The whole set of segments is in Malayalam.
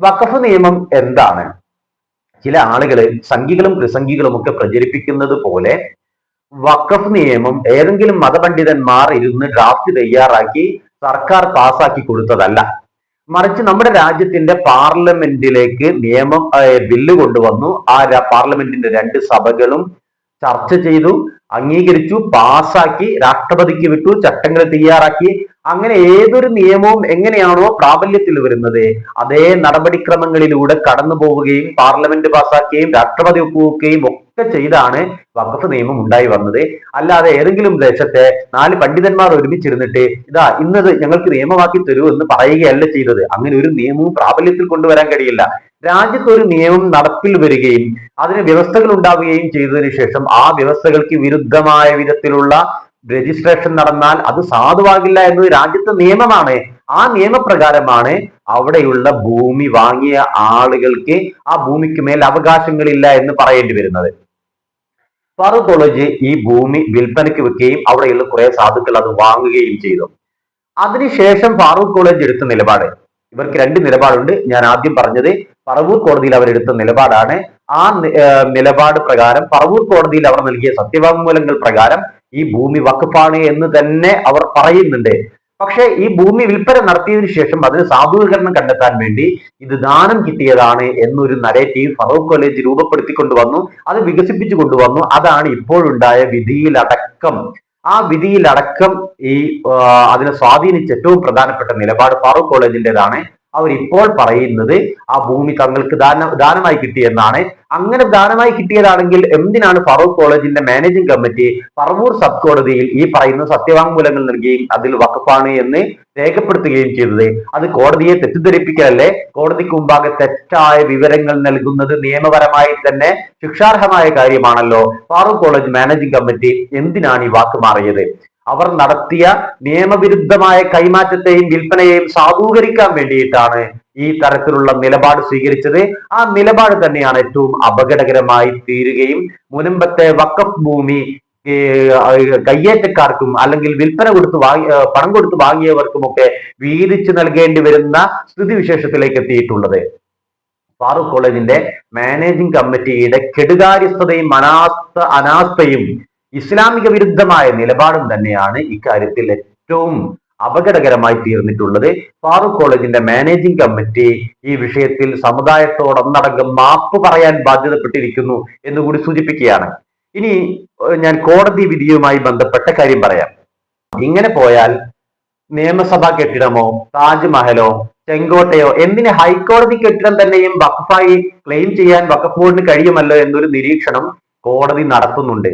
വഖഫ് നിയമം എന്താണ്? ചില ആളുകൾ സംഘികളും കൃസംഘികളും ഒക്കെ പ്രചരിപ്പിക്കുന്നത് പോലെ വഖഫ് നിയമം ഏതെങ്കിലും മതപണ്ഡിതന്മാർ ഇരുന്ന് ഡ്രാഫ്റ്റ് തയ്യാറാക്കി സർക്കാർ പാസാക്കി കൊടുത്തതല്ല. മറിച്ച് നമ്മുടെ രാജ്യത്തിന്റെ പാർലമെന്റിലേക്ക് ബില്ല് കൊണ്ടുവന്നു. ആ പാർലമെന്റിന്റെ രണ്ട് സഭകളും ചർച്ച ചെയ്തു, അംഗീകരിച്ചു, പാസാക്കി, രാഷ്ട്രപതിക്ക് വിട്ടു, ചട്ടങ്ങൾ തയ്യാറാക്കി. അങ്ങനെ ഏതൊരു നിയമവും എങ്ങനെയാണോ പ്രാബല്യത്തിൽ വരുന്നത് അതേ നടപടിക്രമങ്ങളിലൂടെ കടന്നു പോവുകയും പാർലമെന്റ് പാസാക്കുകയും രാഷ്ട്രപതി ഒപ്പുവെക്കുകയും ഒക്കെ ചെയ്താണ് വഖഫ് നിയമം ഉണ്ടായി വന്നത്. അല്ലാതെ ഏതെങ്കിലും ദേശത്തെ 4 പണ്ഡിതന്മാർ ഒരുമിച്ചിരുന്നിട്ട് ഇതാ ഇന്നത് ഞങ്ങൾക്ക് നിയമമാക്കി തരൂ എന്ന് പറയുകയല്ല ചെയ്തത്. അങ്ങനെ ഒരു നിയമവും പ്രാബല്യത്തിൽ കൊണ്ടുവരാൻ കഴിയില്ല. രാജ്യത്ത് ഒരു നിയമം നടപ്പിൽ വരികയും അതിന് വ്യവസ്ഥകൾ ഉണ്ടാവുകയും ചെയ്തതിനു ശേഷം ആ വ്യവസ്ഥകൾക്ക് വിരുദ്ധമായ വിധത്തിലുള്ള രജിസ്ട്രേഷൻ നടന്നാൽ അത് സാധുവാകില്ല എന്നത് രാജ്യത്തെ നിയമമാണ്. ആ നിയമപ്രകാരമാണ് അവിടെയുള്ള ഭൂമി വാങ്ങിയ ആളുകൾക്ക് ആ ഭൂമിക്ക് മേൽ അവകാശങ്ങളില്ല എന്ന് പറയേണ്ടി വരുന്നത്. ഫാറൂഖ് കോളേജ് ഈ ഭൂമി വിൽപ്പനയ്ക്ക് വെക്കുകയും അവിടെയുള്ള കുറെ സാധുക്കൾ അത് വാങ്ങുകയും ചെയ്തു. അതിനുശേഷം ഫാറൂഖ് കോളേജ് എടുത്ത നിലപാട്, ഇവർക്ക് 2 നിലപാടുണ്ട്. ഞാൻ ആദ്യം പറഞ്ഞത് പറവൂർ കോടതിയിൽ അവരെടുത്ത നിലപാടാണ്. ആ നിലപാട് പ്രകാരം പറവൂർ കോടതിയിൽ അവർ നൽകിയ സത്യവാങ്മൂലങ്ങൾ പ്രകാരം ഈ ഭൂമി വഖഫാണ് എന്ന് തന്നെ അവർ പറയുന്നുണ്ട്. പക്ഷെ ഈ ഭൂമി വിൽപ്പന നടത്തിയതിനു ശേഷം അതിന് സാധൂകരണം കണ്ടെത്താൻ വേണ്ടി ഇത് ദാനം കിട്ടിയതാണ് എന്നൊരു നരേറ്റീവ് ഫറൂഖ് കോളേജ് രൂപപ്പെടുത്തിക്കൊണ്ടുവന്നു, അത് വികസിപ്പിച്ചു കൊണ്ടുവന്നു. അതാണ് ഇപ്പോഴുണ്ടായ വിധിയിലടക്കം. ആ വിധിയിലടക്കം അതിനെ സ്വാധീനിച്ച ഏറ്റവും പ്രധാനപ്പെട്ട നിലപാട് ഫാറൂഖ് കോളേജിൻ്റെതാണ്. അവർ ഇപ്പോൾ പറയുന്നത് ആ ഭൂമി തങ്ങൾക്ക് ദാനമായി കിട്ടിയെന്നാണ്. അങ്ങനെ ദാനമായി കിട്ടിയതാണെങ്കിൽ എന്തിനാണ് ഫാറൂഖ് കോളേജിന്റെ മാനേജിംഗ് കമ്മിറ്റി പറവൂർ സബ് കോടതിയിൽ ഈ പറയുന്ന സത്യവാങ്മൂലങ്ങൾ നൽകുകയും അതിൽ വഖഫാണ് എന്ന് രേഖപ്പെടുത്തുകയും ചെയ്തത്? അത് കോടതിയെ തെറ്റിദ്ധരിപ്പിക്കലല്ലേ? കോടതിക്ക് മുമ്പാകെ തെറ്റായ വിവരങ്ങൾ നൽകുന്നത് നിയമപരമായി തന്നെ ശിക്ഷാർഹമായ കാര്യമാണല്ലോ. ഫാറൂഖ് കോളേജ് മാനേജിംഗ് കമ്മിറ്റി എന്തിനാണ് ഈ വാക്ക് മാറിയത്? അവർ നടത്തിയ നിയമവിരുദ്ധമായ കൈമാറ്റത്തെയും വിൽപ്പനയെയും സാധൂകരിക്കാൻ വേണ്ടിയിട്ടാണ് ഈ തരത്തിലുള്ള നിലപാട് സ്വീകരിച്ചത്. ആ നിലപാട് തന്നെയാണ് ഏറ്റവും അപകടകരമായി തീരുകയും മുൻപത്തെ വഖഫ് ഭൂമി കയ്യേറ്റക്കാർക്കും അല്ലെങ്കിൽ വിൽപ്പന പണം കൊടുത്ത് വാങ്ങിയവർക്കുമൊക്കെ വീതിച്ചു നൽകേണ്ടി വരുന്ന സ്ഥിതിവിശേഷത്തിലേക്ക് എത്തിയിട്ടുള്ളത്. ഫാറൂഖ് കോളേജിന്റെ മാനേജിംഗ് കമ്മിറ്റിയുടെ കെടുകാര്യസ്ഥതയും അനാസ്ഥയും ഇസ്ലാമിക വിരുദ്ധമായ നിലപാടും തന്നെയാണ് ഇക്കാര്യത്തിൽ ഏറ്റവും അപകടകരമായി തീർന്നിട്ടുള്ളത്. ഫാറൂഖ് കോളേജിന്റെ മാനേജിംഗ് കമ്മിറ്റി ഈ വിഷയത്തിൽ സമുദായത്തോടൊന്നടങ്കം മാപ്പ് പറയാൻ ബാധ്യതപ്പെട്ടിരിക്കുന്നു എന്നുകൂടി സൂചിപ്പിക്കുകയാണ്. ഇനി ഞാൻ കോടതി വിധിയുമായി ബന്ധപ്പെട്ട കാര്യം പറയാം. ഇങ്ങനെ പോയാൽ നിയമസഭാ കെട്ടിടമോ താജ്മഹലോ ചെങ്കോട്ടയോ എന്തിന് ഹൈക്കോടതി കെട്ടിടം തന്നെയും വഖഫായി ക്ലെയിം ചെയ്യാൻ വഖഫ് ബോർഡിന് കഴിയുമല്ലോ എന്നൊരു നിരീക്ഷണം കോടതി നടത്തുന്നുണ്ട്.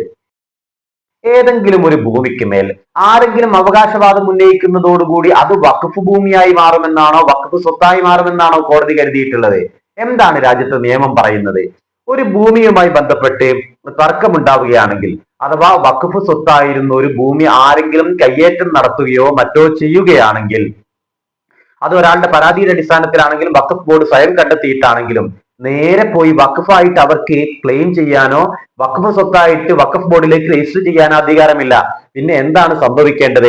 ഏതെങ്കിലും ഒരു ഭൂമിക്ക് മേൽ ആരെങ്കിലും അവകാശവാദം ഉന്നയിക്കുന്നതോടുകൂടി അത് വഖഫ് ഭൂമിയായി മാറുമെന്നാണോ വഖഫ് സ്വത്തായി മാറുമെന്നാണോ കോടതി കരുതിയിട്ടുള്ളത്? എന്താണ് രാജ്യത്തെ നിയമം പറയുന്നത്? ഒരു ഭൂമിയുമായി ബന്ധപ്പെട്ട് തർക്കമുണ്ടാവുകയാണെങ്കിൽ അഥവാ വഖഫ് സ്വത്തായിരുന്ന ഒരു ഭൂമി ആരെങ്കിലും കയ്യേറ്റം നടത്തുകയോ മറ്റോ ചെയ്യുകയാണെങ്കിൽ, അത് ഒരാളുടെ പരാതിയുടെ അടിസ്ഥാനത്തിലാണെങ്കിലും വഖഫ് ബോർഡ് സ്വയം കണ്ടെത്തിയിട്ടാണെങ്കിലും നേരെ പോയി വഖഫായിട്ട് അവർക്ക് ക്ലെയിം ചെയ്യാനോ വഖഫ് സ്വത്തായിട്ട് വഖഫ് ബോർഡിലേക്ക് രജിസ്റ്റർ ചെയ്യാനോ അധികാരമില്ല. പിന്നെ എന്താണ് സംഭവിക്കേണ്ടത്?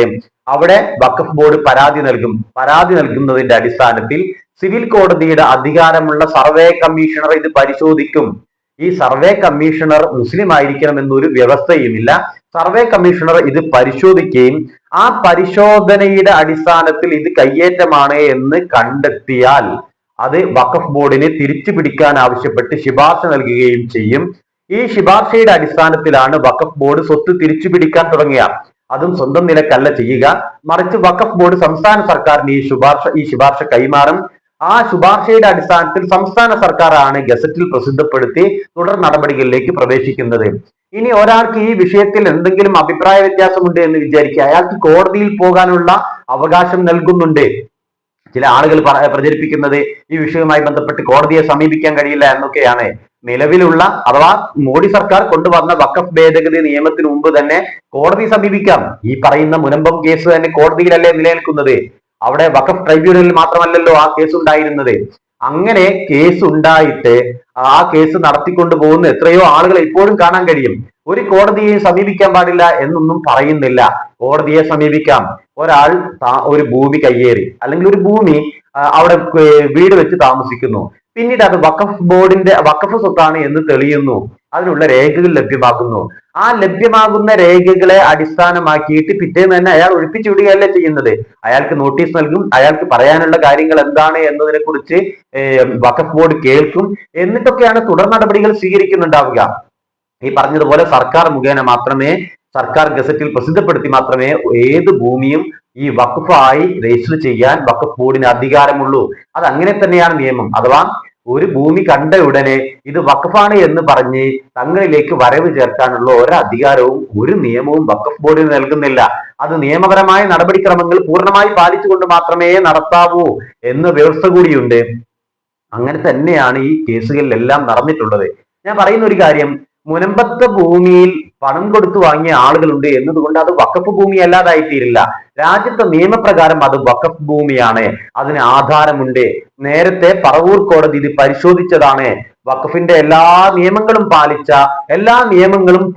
അവിടെ വഖഫ് ബോർഡ് പരാതി നൽകും. പരാതി നൽകുന്നതിന്റെ അടിസ്ഥാനത്തിൽ സിവിൽ കോടതിയുടെ അധികാരമുള്ള സർവേ കമ്മീഷണർ ഇത് പരിശോധിക്കും. ഈ സർവേ കമ്മീഷണർ മുസ്ലിം ആയിരിക്കണം എന്നൊരു വ്യവസ്ഥയുമില്ല. സർവേ കമ്മീഷണർ ഇത് പരിശോധിക്കുകയും ആ പരിശോധനയുടെ അടിസ്ഥാനത്തിൽ ഇത് കയ്യേറ്റമാണ് എന്ന് കണ്ടെത്തിയാൽ അത് വഖഫ് ബോർഡിന് തിരിച്ചു പിടിക്കാൻ ആവശ്യപ്പെട്ട് ശുപാർശ നൽകുകയും ചെയ്യും. ഈ ശുപാർശയുടെ അടിസ്ഥാനത്തിലാണ് വഖഫ് ബോർഡ് സ്വത്ത് തിരിച്ചു പിടിക്കാൻ തുടങ്ങിയ. അതും സ്വന്തം നിലക്കല്ല ചെയ്യുക, മറിച്ച് വഖഫ് ബോർഡ് സംസ്ഥാന സർക്കാരിന് ഈ ശുപാർശ കൈമാറും. ആ ശുപാർശയുടെ അടിസ്ഥാനത്തിൽ സംസ്ഥാന സർക്കാരാണ് ഗസറ്റിൽ പ്രസിദ്ധപ്പെടുത്തി തുടർ നടപടികളിലേക്ക് പ്രവേശിക്കുന്നത്. ഇനി ഒരാൾക്ക് ഈ വിഷയത്തിൽ എന്തെങ്കിലും അഭിപ്രായ വ്യത്യാസമുണ്ട് എന്ന് വിചാരിക്കുക, അയാൾക്ക് കോടതിയിൽ പോകാനുള്ള അവകാശം നൽകുന്നുണ്ട്. ചില ആളുകൾ പ്രചരിപ്പിക്കുന്നത് ഈ വിഷയവുമായി ബന്ധപ്പെട്ട് കോടതിയെ സമീപിക്കാൻ കഴിയില്ല എന്നൊക്കെയാണ്. നിലവിലുള്ള അഥവാ മോഡി സർക്കാർ കൊണ്ടുവന്ന വഖഫ് ഭേദഗതി നിയമത്തിന് മുമ്പ് തന്നെ കോടതി സമീപിക്കാം. ഈ പറയുന്ന മുനമ്പം കേസ് തന്നെ കോടതിയിലല്ലേ നിലനിൽക്കുന്നത്? അവിടെ വഖഫ് ട്രൈബ്യൂണലിൽ മാത്രമല്ലല്ലോ ആ കേസ് ഉണ്ടായിരുന്നത്. അങ്ങനെ കേസ് ഉണ്ടായിട്ട് ആ കേസ് നടത്തിക്കൊണ്ടു പോകുന്ന എത്രയോ ആളുകളെ ഇപ്പോഴും കാണാൻ കഴിയും. ഒരു കോടതിയെ സമീപിക്കാൻ പാടില്ല എന്നൊന്നും പറയുന്നില്ല. കോടതിയെ സമീപിക്കാം. ഒരാൾ ഒരു ഭൂമി കയ്യേറി അല്ലെങ്കിൽ ഒരു ഭൂമി അവിടെ വീട് വെച്ച് താമസിക്കുന്നു. പിന്നീട് അത് വഖഫ് സ്വത്താണ് എന്ന് തെളിയുന്നു. അതിനുള്ള രേഖകൾ ലഭ്യമാകുന്നു. ആ ലഭ്യമാകുന്ന രേഖകളെ അടിസ്ഥാനമാക്കിയിട്ട് പിറ്റേന്ന് തന്നെ അയാൾ ഒഴിപ്പിച്ചു വിടുകയല്ല ചെയ്യുന്നത്. അയാൾക്ക് നോട്ടീസ് നൽകും. അയാൾക്ക് പറയാനുള്ള കാര്യങ്ങൾ എന്താണ് എന്നതിനെ കുറിച്ച് വഖഫ് ബോർഡ് കേൾക്കും. എന്നിട്ടൊക്കെയാണ് തുടർ നടപടികൾ സ്വീകരിക്കുന്നുണ്ടാവുക. ഈ പറഞ്ഞതുപോലെ സർക്കാർ മുഖേന മാത്രമേ, സർക്കാർ ഗസറ്റിൽ പ്രസിദ്ധപ്പെടുത്തി മാത്രമേ ഏത് ഭൂമിയും ഈ വഖഫായി രജിസ്റ്റർ ചെയ്യാൻ വഖഫ് ബോർഡിന് അധികാരമുള്ളൂ. അത് അങ്ങനെ തന്നെയാണ് നിയമം. അഥവാ ഒരു ഭൂമി കണ്ട ഉടനെ ഇത് വഖഫാണ് എന്ന് പറഞ്ഞ് തങ്ങളിലേക്ക് വരവ് ചേർക്കാനുള്ള ഒരു അധികാരവും ഒരു നിയമവും വഖഫ് ബോർഡിന് നൽകുന്നില്ല. അത് നിയമപരമായ നടപടിക്രമങ്ങൾ പൂർണ്ണമായി പാലിച്ചുകൊണ്ട് മാത്രമേ നടത്താവൂ എന്ന വ്യവസ്ഥ കൂടിയുണ്ട്. അങ്ങനെ തന്നെയാണ് ഈ കേസുകളിലെല്ലാം നടന്നിട്ടുള്ളത്. ഞാൻ പറയുന്ന ഒരു കാര്യം, മുനമ്പത്തെ ഭൂമിയിൽ പണം കൊടുത്തു വാങ്ങിയ ആളുകളുണ്ട് എന്നതുകൊണ്ട് അത് വഖഫ് ഭൂമി അല്ലാതായിത്തീരില്ല. രാജ്യത്തെ നിയമപ്രകാരം അത് വഖഫ് ഭൂമിയാണ്. അതിന് ആധാരമുണ്ട്. നേരത്തെ പറവൂർ കോടതി ഇത് പരിശോധിച്ചതാണ്. വഖഫിന്റെ എല്ലാ നിയമങ്ങളും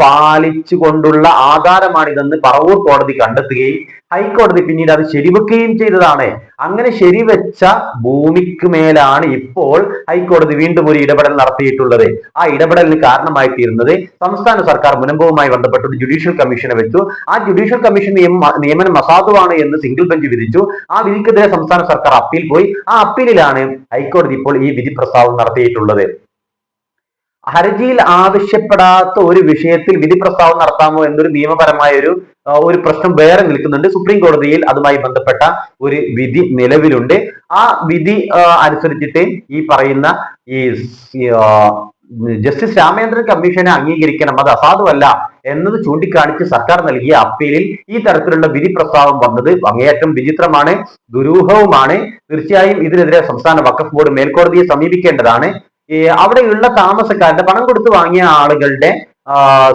പാലിച്ചുകൊണ്ടുള്ള ആധാരമാണിതെന്ന് പറവൂർ കോടതി കണ്ടെത്തുകയും ഹൈക്കോടതി പിന്നീട് അത് ശരിവെക്കുകയും ചെയ്തതാണ്. അങ്ങനെ ശരിവെച്ച ഭൂമിക്ക് മേലാണ് ഇപ്പോൾ ഹൈക്കോടതി വീണ്ടും ഒരു ഇടപെടൽ നടത്തിയിട്ടുള്ളത്. ആ ഇടപെടലിന് കാരണമായി തീരുന്നത് സംസ്ഥാന സർക്കാർ മുനമ്പവുമായി ബന്ധപ്പെട്ട് ജുഡീഷ്യൽ കമ്മീഷനെ വെച്ചു. ആ ജുഡീഷ്യൽ കമ്മീഷൻ നിയമനം അസാധുവാണ് എന്ന് സിംഗിൾ ബെഞ്ച് വിധിച്ചു. ആ വിധിക്കെതിരെ സംസ്ഥാന സർക്കാർ അപ്പീൽ പോയി. ആ അപ്പീലിലാണ് ഹൈക്കോടതി ഇപ്പോൾ ഈ വിധി പ്രസ്താവം നടത്തിയിട്ടുള്ളത്. ഹർജിയിൽ ആവശ്യപ്പെടാത്ത ഒരു വിഷയത്തിൽ വിധി പ്രസ്താവം നടത്താമോ എന്നൊരു നിയമപരമായ ഒരു പ്രശ്നം വേറെ നിൽക്കുന്നുണ്ട്. സുപ്രീം കോടതിയിൽ അതുമായി ബന്ധപ്പെട്ട ഒരു വിധി നിലവിലുണ്ട്. ആ വിധി അനുസരിച്ചിട്ട് ഈ പറയുന്ന ജസ്റ്റിസ് രാമേന്ദ്രൻ കമ്മീഷനെ അംഗീകരിക്കണം, അത് അസാധുവല്ല എന്നത് ചൂണ്ടിക്കാണിച്ച് സർക്കാർ നൽകിയ അപ്പീലിൽ ഈ തരത്തിലുള്ള വിധി പ്രസ്താവം വന്നത് അങ്ങേയറ്റം വിചിത്രമാണ്, ദുരൂഹവുമാണ്. തീർച്ചയായും ഇതിനെതിരെ സംസ്ഥാന വഖഫ് ബോർഡ് മേൽക്കോടതിയെ സമീപിക്കേണ്ടതാണ്. അവിടെയുള്ള താമസക്കാരുടെ പണം കൊടുത്ത് വാങ്ങിയ ആളുകളുടെ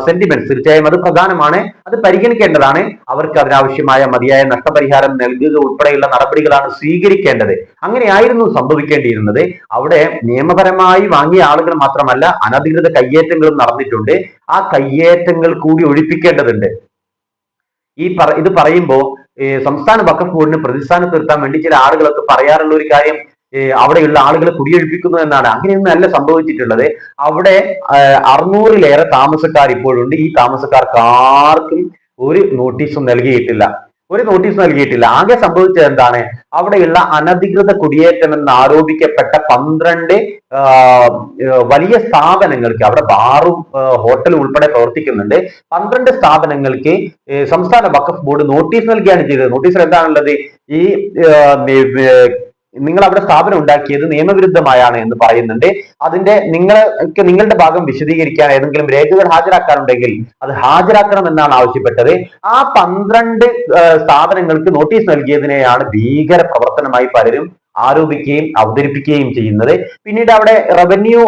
സെന്റിമെന്റ്സ് തീർച്ചയായും അത് പ്രധാനമാണ്. അത് പരിഗണിക്കേണ്ടതാണ്. അവർക്ക് അതിനാവശ്യമായ മതിയായ നഷ്ടപരിഹാരം നൽകുക ഉൾപ്പെടെയുള്ള നടപടികളാണ് സ്വീകരിക്കേണ്ടത്. അങ്ങനെയായിരുന്നു സംഭവിക്കേണ്ടിയിരുന്നത്. അവിടെ നിയമപരമായി വാങ്ങിയ ആളുകൾ മാത്രമല്ല, അനധികൃത കയ്യേറ്റങ്ങളും നടന്നിട്ടുണ്ട്. ആ കയ്യേറ്റങ്ങൾ കൂടി ഒഴിപ്പിക്കേണ്ടതുണ്ട്. ഇത് പറയുമ്പോൾ സംസ്ഥാന വഖഫ് ബോർഡിന് പ്രതിസ്ഥാനത്ത് നിർത്താൻ വേണ്ടി ചില ആളുകളൊക്കെ പറയാറുള്ള ഒരു കാര്യം അവിടെയുള്ള ആളുകളെ കുടിയൊഴിപ്പിക്കുന്നു എന്നാണ്. അങ്ങനെയൊന്നും അല്ല സംഭവിച്ചിട്ടുള്ളത്. അവിടെ 600-ലേറെ താമസക്കാർ ഇപ്പോഴുണ്ട്. ഈ താമസക്കാർക്ക് ആർക്കും ഒരു നോട്ടീസും നൽകിയിട്ടില്ല. ആകെ സംഭവിച്ചത് എന്താണ്? അവിടെയുള്ള അനധികൃത കുടിയേറ്റം എന്ന് ആരോപിക്കപ്പെട്ട 12 വലിയ സ്ഥാപനങ്ങൾക്ക്, അവിടെ ബാറും ഹോട്ടലും ഉൾപ്പെടെ പ്രവർത്തിക്കുന്നുണ്ട്, 12 സ്ഥാപനങ്ങൾക്ക് സംസ്ഥാന വഖഫ് ബോർഡ് നോട്ടീസ് നൽകുകയാണ് ചെയ്തത്. നോട്ടീസിൽ എന്താണുള്ളത്? ഈ നിങ്ങൾ അവിടെ സ്ഥാപനം ഉണ്ടാക്കിയത് നിയമവിരുദ്ധമായാണ് എന്ന് പറയുന്നുണ്ട്. അതിന്റെ നിങ്ങളുടെ ഭാഗം വിശദീകരിക്കാൻ ഏതെങ്കിലും രേഖകൾ ഹാജരാക്കാനുണ്ടെങ്കിൽ അത് ഹാജരാക്കണം എന്നാണ് ആവശ്യപ്പെട്ടത്. ആ 12 സ്ഥാപനങ്ങൾക്ക് നോട്ടീസ് നൽകിയതിനെയാണ് ഭീകര പ്രവർത്തനമായി പലരും ആരോപിക്കുകയും അവതരിപ്പിക്കുകയും ചെയ്യുന്നത്. പിന്നീട് അവിടെ റവന്യൂ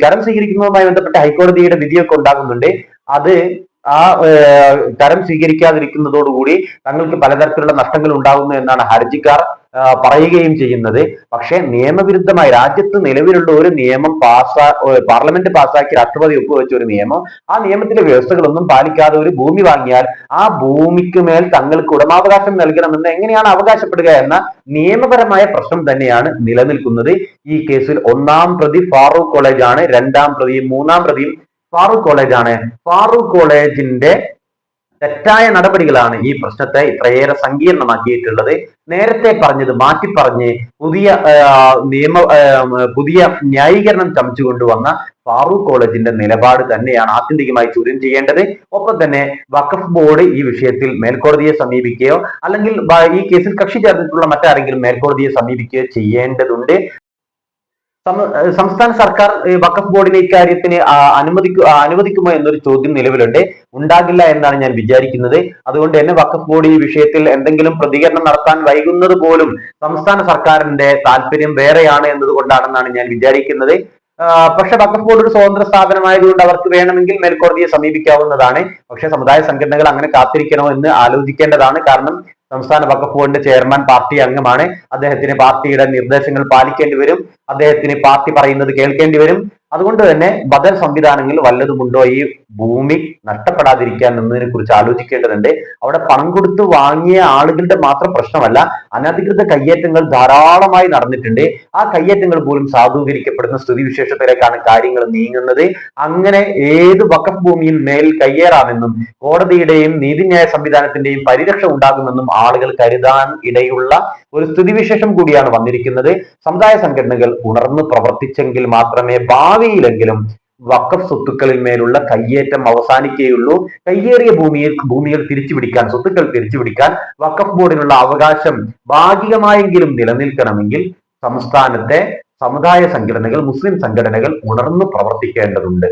കരം സ്വീകരിക്കുന്നതുമായി ബന്ധപ്പെട്ട ഹൈക്കോടതിയുടെ വിധിയൊക്കെ ഉണ്ടാകുന്നുണ്ട്. അത് കരം സ്വീകരിക്കാതിരിക്കുന്നതോടുകൂടി തങ്ങൾക്ക് പലതരത്തിലുള്ള നഷ്ടങ്ങൾ ഉണ്ടാകുന്നു എന്നാണ് ഹർജിക്കാർ പറയുകയും ചെയ്യുന്നത്. പക്ഷെ നിയമവിരുദ്ധമായി രാജ്യത്ത് നിലവിലുള്ള ഒരു നിയമം പാർലമെന്റ് പാസ്സാക്കി രാഷ്ട്രപതി ഒപ്പുവെച്ച ഒരു നിയമം, ആ നിയമത്തിലെ വ്യവസ്ഥകളൊന്നും പാലിക്കാതെ ഒരു ഭൂമി വാങ്ങിയാൽ ആ ഭൂമിക്ക് മേൽ തങ്ങൾക്ക് ഉടമാവകാശം നൽകണമെന്ന് എങ്ങനെയാണ് അവകാശപ്പെടുക എന്ന നിയമപരമായ പ്രശ്നം തന്നെയാണ് നിലനിൽക്കുന്നത്. ഈ കേസിൽ 1-ാം പ്രതി ഫാറൂഖ് കോളേജ് ആണ്, 2-ാം പ്രതിയും 3-ാം പ്രതിയും ഫാറൂഖ് കോളേജ് ആണ്. ഫാറൂഖ് കോളേജിന്റെ തെറ്റായ നടപടികളാണ് ഈ പ്രശ്നത്തെ ഇത്രയേറെ സങ്കീർണമാക്കിയിട്ടുള്ളത്. നേരത്തെ പറഞ്ഞത് മാറ്റി പറഞ്ഞ് പുതിയ ന്യായീകരണം ചമച്ചുകൊണ്ടുവന്ന ഫാറൂഖ് കോളേജിന്റെ നിലപാട് തന്നെയാണ് ആത്യന്തികമായി ചോദ്യം ചെയ്യേണ്ടത്. ഒപ്പം തന്നെ വഖഫ് ബോർഡ് ഈ വിഷയത്തിൽ മേൽക്കോടതിയെ സമീപിക്കുകയോ അല്ലെങ്കിൽ ഈ കേസിൽ കക്ഷി ചേർന്നിട്ടുള്ള മറ്റാരെങ്കിലും മേൽക്കോടതിയെ സമീപിക്കുകയോ ചെയ്യേണ്ടതുണ്ട്. സംസ്ഥാന സർക്കാർ വഖഫ് ബോർഡിനെ ഇക്കാര്യത്തിന് അനുവദിക്കുമോ എന്നൊരു ചോദ്യം നിലവിലുണ്ട്. ഉണ്ടാകില്ല എന്നാണ് ഞാൻ വിചാരിക്കുന്നത്. അതുകൊണ്ട് തന്നെ വഖഫ് ബോർഡ് ഈ വിഷയത്തിൽ എന്തെങ്കിലും പ്രതികരണം നടത്താൻ വൈകുന്നത് പോലും സംസ്ഥാന സർക്കാരിന്റെ താല്പര്യം വേറെയാണ് എന്നതുകൊണ്ടാണെന്നാണ് ഞാൻ വിചാരിക്കുന്നത്. പക്ഷെ വഖഫ് ബോർഡ് ഒരു സ്വതന്ത്ര സ്ഥാപനമായതുകൊണ്ട് അവർക്ക് വേണമെങ്കിൽ മേൽക്കോടതിയെ സമീപിക്കാവുന്നതാണ്. പക്ഷെ സമുദായ സംഘടനകൾ അങ്ങനെ കാത്തിരിക്കണോ എന്ന് ആലോചിക്കേണ്ടതാണ്. കാരണം സംസ്ഥാന വഖഫ് ബോർഡിന്റെ ചെയർമാൻ പാർട്ടി അംഗമാണ്. അദ്ദേഹത്തിന് പാർട്ടിയുടെ നിർദ്ദേശങ്ങൾ പാലിക്കേണ്ടി വരും. അദ്ദേഹത്തിന് പാർട്ടി പറയുന്നത് കേൾക്കേണ്ടി വരും. അതുകൊണ്ട് തന്നെ ബദൽ സംവിധാനങ്ങളിൽ വല്ലതുമുണ്ടോ ഈ ഭൂമി നഷ്ടപ്പെടാതിരിക്കാൻ എന്നതിനെ കുറിച്ച് ആലോചിക്കേണ്ടതുണ്ട്. അവിടെ പണം കൊടുത്ത് വാങ്ങിയ ആളുകളുടെ മാത്രം പ്രശ്നമല്ല, അനധികൃത കയ്യേറ്റങ്ങൾ ധാരാളമായി നടന്നിട്ടുണ്ട്. ആ കയ്യേറ്റങ്ങൾ പോലും സാധൂകരിക്കപ്പെടുന്ന സ്ഥിതിവിശേഷത്തിലേക്കാണ് കാര്യങ്ങൾ നീങ്ങുന്നത്. അങ്ങനെ ഏത് വഖഫ് ഭൂമിയിൽ മേൽ കയ്യേറാമെന്നും കോടതിയുടെയും നീതിന്യായ സംവിധാനത്തിന്റെയും പരിരക്ഷ ഉണ്ടാകുമെന്നും ആളുകൾ കരുതാൻ ഇടയുള്ള ഒരു സ്ഥിതിവിശേഷം കൂടിയാണ് വന്നിരിക്കുന്നത്. സമുദായ സംഘടനകൾ ഉണർന്നു പ്രവർത്തിച്ചെങ്കിൽ മാത്രമേ ഭാവിയിലെങ്കിലും വഖഫ് സ്വത്തുക്കളിൽ മേലുള്ള കയ്യേറ്റം അവസാനിക്കുകയുള്ളൂ. കയ്യേറിയ ഭൂമികൾ തിരിച്ചുപിടിക്കാൻ, സ്വത്തുക്കൾ തിരിച്ചുപിടിക്കാൻ വഖഫ് ബോർഡിനുള്ള അവകാശം ഭാഗികമായെങ്കിലും നിലനിൽക്കണമെങ്കിൽ സംസ്ഥാനത്തെ സമുദായ സംഘടനകൾ, മുസ്ലിം സംഘടനകൾ ഉണർന്നു പ്രവർത്തിക്കേണ്ടതുണ്ട്.